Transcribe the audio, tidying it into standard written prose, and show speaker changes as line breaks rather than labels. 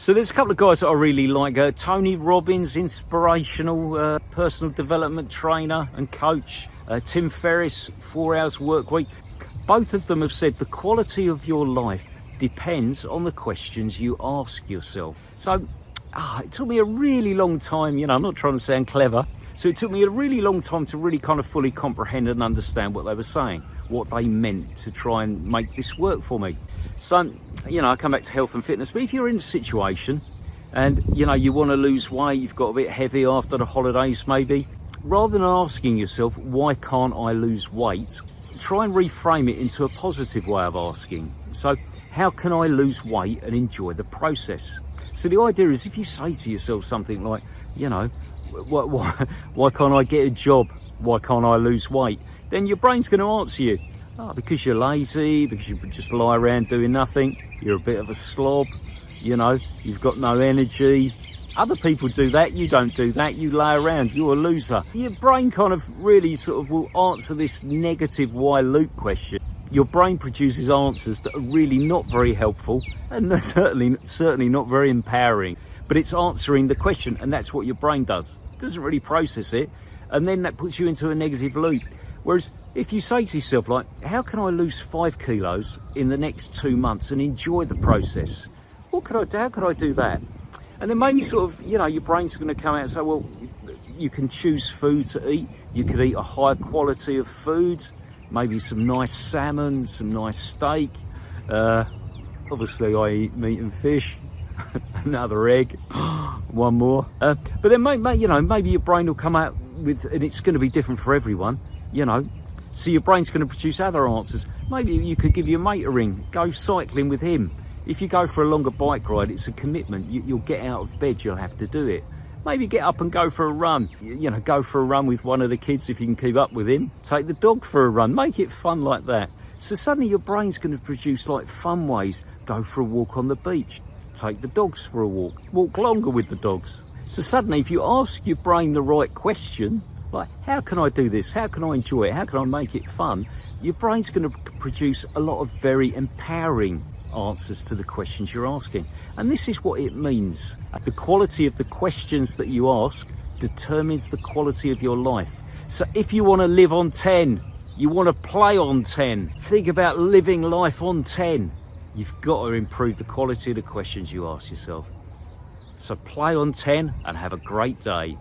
So there's a couple of guys that I really like. Tony Robbins, inspirational personal development trainer and coach. Tim Ferriss, 4 Hours Work Week. Both of them have said the quality of your life depends on the questions you ask yourself. So it took me a really long time, I'm not trying to sound clever. So it took me a really long time to really kind of fully comprehend and understand what they were saying, what they meant to try and make this work for me. So, I come back to health and fitness, but if you're in a situation and, you want to lose weight, you've got a bit heavy after the holidays maybe, rather than asking yourself, why can't I lose weight? Try and reframe it into a positive way of asking. So, how can I lose weight and enjoy the process? So the idea is if you say to yourself something like, why can't I get a job? Why can't I lose weight? Then your brain's going to answer you. Because you're lazy, because you just lie around doing nothing, you're a bit of a slob, you've got no energy. Other people do that, you don't do that, you lay around, you're a loser. Your brain kind of really sort of will answer this negative why loop question. Your brain produces answers that are really not very helpful and they're certainly not very empowering. But it's answering the question, and that's what your brain does. It doesn't really process it, and then that puts you into a negative loop. Whereas if you say to yourself, like, how can I lose 5 kilos in the next 2 months and enjoy the process? What could I do? How could I do that? And then maybe sort of, your brain's going to come out and say, well, you can choose food to eat. You could eat a high quality of food, maybe some nice salmon, some nice steak. Obviously, I eat meat and fish. Another egg, one more. But then, maybe your brain will come out with, and it's going to be different for everyone, So your brain's going to produce other answers. Maybe you could give your mate a ring, go cycling with him. If you go for a longer bike ride, it's a commitment. You'll get out of bed, you'll have to do it. Maybe get up and go for a run. Go for a run with one of the kids if you can keep up with him. Take the dog for a run, make it fun like that. So suddenly your brain's going to produce like fun ways. Go for a walk on the beach. Take the dogs for a walk longer with the dogs. So suddenly if you ask your brain the right question, like, how can I do this? How can I enjoy it? How can I make it fun? Your brain's going to produce a lot of very empowering answers to the questions you're asking. And this is what it means. The quality of the questions that you ask determines the quality of your life. So if you want to live on 10, you want to play on 10, think about living life on 10. You've got to improve the quality of the questions you ask yourself. So play on 10 and have a great day.